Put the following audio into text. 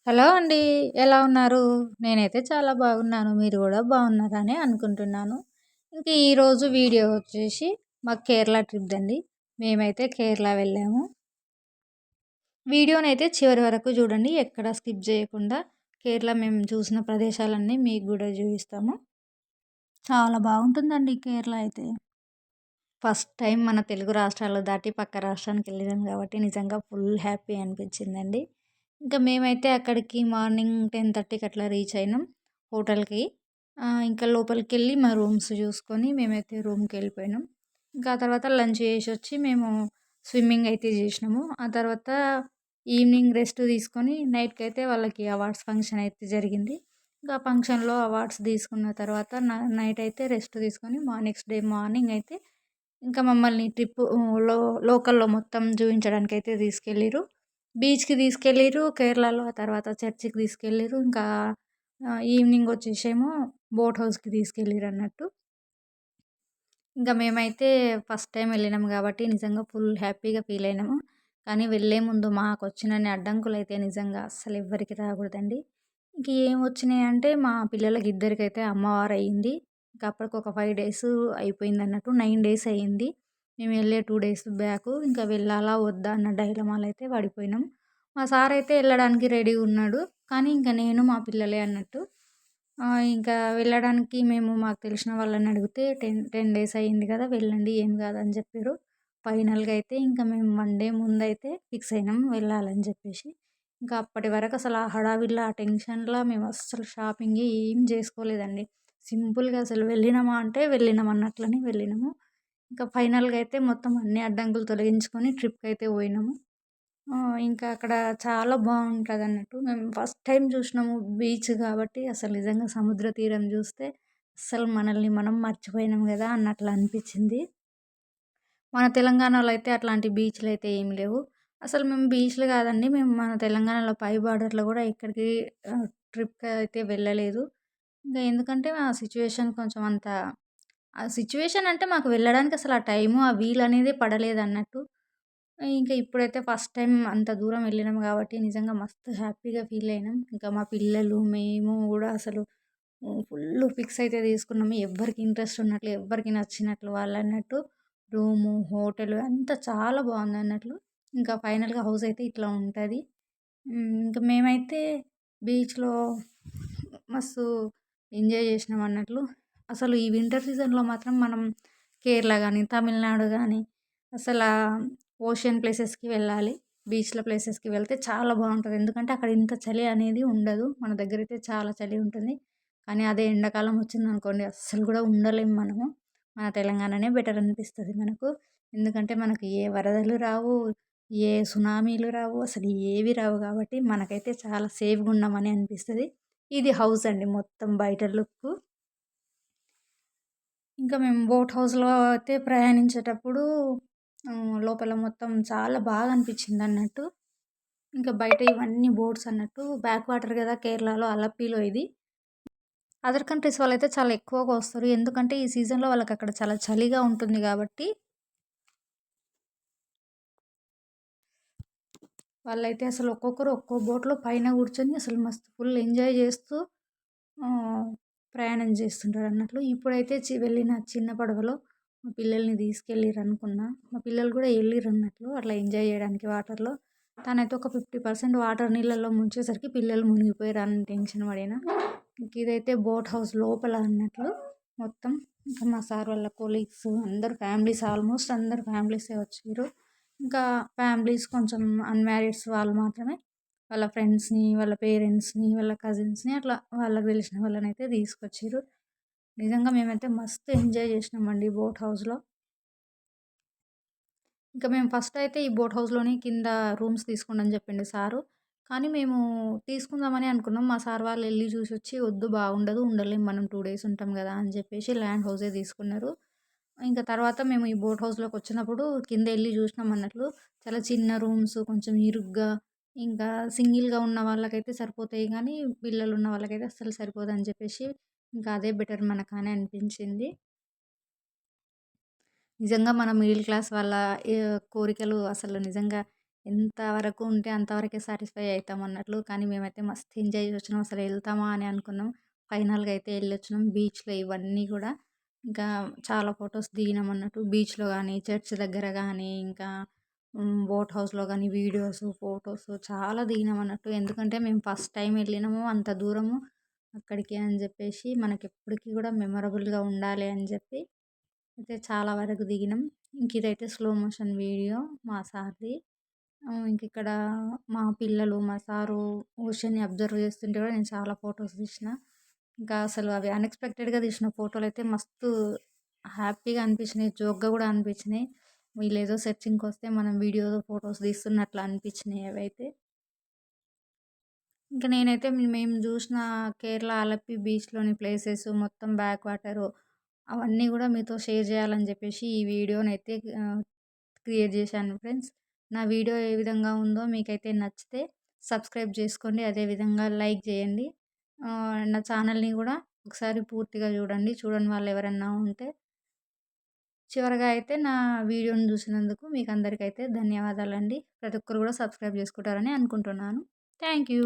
Hello అండి. ఎలా ఉన్నారు? నేనైతే చాలా బాగున్నాను. మీరు గూడా బాగున్నారని అనుకుంటున్నాను. ఇంక ఈరోజు వీడియో వచ్చేసి మాకు కేరళ ట్రిప్‌దండి. మేమైతే కేరళ వెళ్ళాము. వీడియోనైతే చివరి వరకు చూడండి. ఎక్కడ స్కిప్ జేయకుండా కేరళ మేము చూసిన ప్రదేశాలన్నీ మీకు గూడా చూపిస్తాము. చాలా బాగుంటుందండి కేరళ అయితే. ఫస్ట్ టైం మన తెలుగు రాష్ట్రాలు దాటి పక్క రాష్ట్రానికెళ్ళినాం కాబట్టి నిజంగా ఫుల్ హ్యాపీ అనిపించిందండి. ఇంకా మేమైతే అక్కడికి మార్నింగ్ 10:30కి అట్లా రీచ్ అయినాం హోటల్‌కి. ఇంకా లోపలికెళ్ళి మా రూమ్స్ చూసుకొని మేమైతే రూమ్‌కెళ్ళిపోయినాం. ఇంకా ఆ తర్వాత లంచ్ చేసొచ్చి మేము స్విమ్మింగ్ అయితే చేసినాము. ఆ తర్వాత ఈవినింగ్ రెస్ట్ తీసుకొని నైట్‌కైతే వాళ్ళకి అవార్డ్స్ ఫంక్షన్ అయితే జరిగింది. ఇంకా ఫంక్షన్‌లో అవార్డ్స్ తీసుకున్న తర్వాత నైట్ అయితే రెస్ట్ తీసుకొని నెక్స్ట్ డే మార్నింగ్ అయితే ఇంకా మమ్మల్ని ట్రిప్పు లోకల్‌లో మొత్తం చూయించడానికైతే తీసుకెళ్ళిర్రు. బీచ్‌కి తీసుకెళ్ళిర్రు కేరళలో. ఆ తర్వాత చర్చికి తీసుకెళ్ళిర్రు. ఇంకా ఈవినింగ్ వచ్చేసేమో బోట్ హౌస్‌కి తీసుకెళ్ళిరన్నట్టు. ఇంకా మేమైతే ఫస్ట్ టైమ్ వెళ్ళినాం కాబట్టి నిజంగా ఫుల్ హ్యాపీగా ఫీల్ అయినాము. కానీ వెళ్ళే ముందు మాకొచ్చినన్ని అడ్డంకులైతే నిజంగా అస్సలు ఎవ్వరికీ రాకూడదండి. ఇంక ఏమొచ్చినాయంటే మా పిల్లలకి ఇద్దరికైతే అమ్మవారయింది. ఇంకా అప్పటికి ఒక 5 డేస్ అయిపోయిందన్నట్టు. 9 డేస్ అయింది. మేము వెళ్ళే 2 డేస్ బ్యాకు. ఇంకా వెళ్ళాలా వద్దా అన్న డైలమాలో అయితే పడిపోయినాం. మా సారైతే వెళ్ళడానికి రెడీగున్నాడు. కానీ ఇంక నేను మా పిల్లలే అన్నట్టు. ఇంకా వెళ్ళడానికి మాకు తెలిసిన వాళ్ళని అడిగితే 10 డేస్ అయింది కదా! వెళ్ళండి ఏం కాదని చెప్పిర్రు. ఫైనల్‌గా అయితే ఇంకా మేము 1 డే ముందైతే ఫిక్స్ అయినాం వెళ్ళాలని చెప్పేసి. ఇంకా అప్పటి వరకు అసలు ఆ హడావిడిలో, ఆ టెన్షన్‌లో మేము అస్సలు షాపింగ్ ఏం చేసుకోలేదండి. సింపుల్‌గా అసలు వెళ్ళినామా అంటే వెళ్ళినాం అన్నట్లని వెళ్ళినాము. ఇంకా ఫైనల్‌గా అయితే మొత్తం అన్ని అడ్డంకులు తొలగించుకొని ట్రిప్‌కైతే పోయినాము. ఇంకా అక్కడ చాలా బావుంటదన్నట్టు. మేము ఫస్ట్ టైమ్ చూసినాము బీచ్ కాబట్టి అసలు నిజంగా సముద్ర తీరం చూస్తే అస్సలు మనల్ని మనం మర్చిపోయినాం గదా! అన్నట్లు అనిపించింది. మన తెలంగాణలో అయితే అట్లాంటి బీచ్‌లయితే ఏమి లేవు. అసలు మేము బీచ్‌లు కాదండి. మేము మన తెలంగాణలో పై బార్డర్‌లో గూడా ఎక్కడికి ట్రిప్‌కయితే వెళ్ళలేదు. ఇంకా ఎందుకంటే ఆ సిట్యుయేషన్ కొంచెం అంత ఆ సిట్యుయేషన్ అంటే మాకు వెళ్ళడానికి అసలు ఆ టైము, ఆ వీలనేదే పడలేదన్నట్టు. ఇంకా ఇప్పుడైతే ఫస్ట్ టైమ్ అంత దూరం వెళ్ళినాం కాబట్టి నిజంగా మస్తు హ్యాపీగా ఫీల్ అయినాం. ఇంకా మా పిల్లలు, మేము గూడా అసలు ఫుల్లు పిక్స్ అయితే తీసుకున్నాము. ఎవ్వరికి ఇంట్రెస్ట్ ఉన్నట్లు, ఎవ్వరికి నచ్చినట్లు వాళ్ళన్నట్టు రూము, హోటలు అంతా చాలా బావుందన్నట్లు. ఇంకా ఫైనల్‌గా హౌస్ అయితే ఇట్లా ఉంటది. ఇంక మేమైతే బీచ్‌లో మస్తు ఎంజాయ్ చేసినాం అన్నట్లు. అసలు ఈ వింటర్ సీజన్‌లో మాత్రం మనం కేరళ గాని, తమిళనాడు గాని అసలా ఓషన్ ప్లేసెస్‌కి వెళ్ళాలి. బీచ్‌ల ప్లేసెస్‌కి వెళ్తే చాలా బావుంటది. ఎందుకంటే అక్కడ ఇంత చలి అనేది ఉండదు. మన దగ్గరైతే చాలా చలి ఉంటుంది. కానీ అదే ఎండాకాలం వచ్చిందనుకోండి అస్సలు కూడా ఉండలేము మనము. మన తెలంగాణనే బెటర్ అనిపిస్తది మనకు. ఎందుకంటే మనకు ఏ వరదలు రావు, ఏ సునామీలు రావు, అసలు ఏవి రావు కాబట్టి మనకైతే చాలా సేఫ్‌గా ఉన్నామని అనిపిస్తది. ఇది హౌస్ అండి మొత్తం బయట లుక్కు. ఇంకా మేము బోట్ హౌస్‌లో అయితే ప్రయాణించేటప్పుడు లోపల మొత్తం చాలా బాగా అనిపించిందన్నట్టు. ఇంకా బయట ఇవన్నీ బోట్స్ అన్నట్టు. బ్యాక్ వాటర్ గదా! కేరళలో అలప్పిలో ఇది. అదర్ కంట్రీస్ వాళ్ళైతే చాలా ఎక్కువగా వస్తారు. ఎందుకంటే ఈ సీజన్‌లో వాళ్ళకక్కడ చాలా చలిగా ఉంటుంది గాబట్టి, వాళ్ళైతే అసలు ఒక్కొక్కరు ఒక్కో బోట్‌లో పైన కూర్చొని అసలు మస్తు ఫుల్ ఎంజాయ్ చేస్తూ ఆహ్, ప్రయాణం చేస్తుంటారన్నట్లు. ఇప్పుడైతే వెళ్ళిన చిన్న పడవలో మా పిల్లల్ని తీసుకెళ్ళిరనుకున్నా. మా పిల్లలు గూడా ఎళ్ళిరన్నట్లు అట్లా ఎంజాయ్ చేయడానికి వాటర్‌లో. తనైతే ఒక 50% వాటర్ నీళ్ళలో ముంచేసరికి పిల్లలు మునిగిపోయారని టెన్షన్ పడిన. ఇంక ఇదైతే బోట్ హౌస్ లోపల అన్నట్లు మొత్తం. ఇంకా మా సార్ వాళ్ళ కొలీగ్స్ అందరూ ఫ్యామిలీస్ ఆల్మోస్ట్ అందరూ ఫ్యామిలీసే వచ్చిర్రు. ఇంకా ఫ్యామిలీస్ కొంచెం అన్‌మ్యారీడ్స్ వాళ్ళు మాత్రమే వాళ్ళ ఫ్రెండ్స్‌ని, వాళ్ళ పేరెంట్స్‌ని, వాళ్ళ కజిన్స్‌ని అట్లా వాళ్ళకి తెలిసిన వాళ్ళనైతే తీసుకొచ్చిర్రు. నిజంగా మేమైతే మస్తు ఎంజాయ్ చేసినామండి బోట్ హౌస్‌లో. ఇంకా మేము ఫస్ట్ అయితే ఈ బోట్ హౌస్‌లోనే కింద రూమ్స్ తీసుకోండి అని చెప్పిండు సారు. కానీ మేము తీసుకుందామని అనుకున్నాం. మా సార్ వాళ్ళు ఎళ్లి చూసొచ్చి వద్దు బాగుండదు, ఉండలేం మనం 2 డేస్ ఉంటాం గదా! అని చెప్పేసి ల్యాండ్ హౌసే తీసుకున్నారు. ఇంకా తర్వాత మేము ఈ బోట్ హౌస్‌లోకొచ్చినప్పుడు కింద ఎళ్లి చూసినాం అన్నట్లు. చాలా చిన్న రూమ్స్ కొంచెం ఇరుగ్గా, ఇంకా సింగిల్‌గా ఉన్న వాళ్ళకైతే సరిపోతాయి గానీ, పిల్లలున్న వాళ్ళకైతే అస్సలు సరిపోదని చెప్పేసి ఇంకా అదే బెటర్ మనకని అనిపించింది. నిజంగా మన మిడిల్ క్లాస్ వాళ్ళ కోరికలు అసలు నిజంగా ఎంత వరకు ఉంటే అంతవరకే సాటిస్ఫై అయితాం అన్నట్లు. కానీ మేమైతే మస్తు ఎంజాయ్ చేసొచ్చినాం. అసలు ఎళ్తామా అని అనుకున్నాం. ఫైనల్‌గా అయితే ఎళ్ళొచ్చినాం. బీచ్‌లో ఇవన్నీ గూడా ఇంకా చాలా ఫోటోస్ దిగినాం అన్నట్టు. బీచ్‌లో గానీ, చర్చ్ దగ్గర గానీ, ఇంకా బోట్ హౌస్‌లో గానీ వీడియోసు, ఫోటోసు చాలా దిగినాం అన్నట్టు. ఎందుకంటే మేము ఫస్ట్ టైమ్ ఎళ్ళినాము అంత దూరము అక్కడికి అని జెప్పేసి మనకెప్పటికి గూడా మెమరబుల్‌గా ఉండాలి అని జెప్పి అయితే చాలా వరకు దిగినాం. ఇంకిదైతే స్లో మోషన్ వీడియో మా సార్‌ది. ఇంకిక్కడ మా పిల్లలు, మా సారు ఓషన్‌ని అబ్జర్వ్ చేస్తుంటే కూడా నేను చాలా ఫోటోస్ తీసిన. ఇంకా అసలు అవి అన్‌ఎక్స్‌పెక్టెడ్‌గా తీసిన ఫోటోలైతే మస్తు హ్యాపీగా అనిపించినాయి. జోక్‌గా కూడా అనిపించినాయి. వీళ్ళేదో సెర్చింగ్‌కొస్తే మనం వీడియో, ఫోటోస్ తీస్తున్నట్లు అనిపించినాయి అవైతే. ఇంక నేనైతే మేము జూసిన కేరళ అలప్పి బీచ్‌లోని ప్లేసెస్ మొత్తం బ్యాక్ వాటరు అవన్నీ గూడా మీతో షేర్ జేయాలని జెప్పేసి ఈ వీడియోనైతే క్రియేట్ జేశాను ఫ్రెండ్స్. నా వీడియో ఏ విధంగా ఉందో మీకైతే నచ్చితే సబ్స్క్రైబ్ జేసుకోండి. అదే విధంగా లైక్ జేయండి. నా ఛానల్‌ని గూడా ఒకసారి పూర్తిగా జూడండి. చూడని వాళ్ళెవరన్నా ఉంటే. చివరగా అయితే నా వీడియోని జూసినందుకు మీకందరికైతే ధన్యవాదాలండి. ప్రతి ఒక్కరు గూడా సబ్స్క్రైబ్ జేసుకుంటారని అనుకుంటున్నాను. Thank you.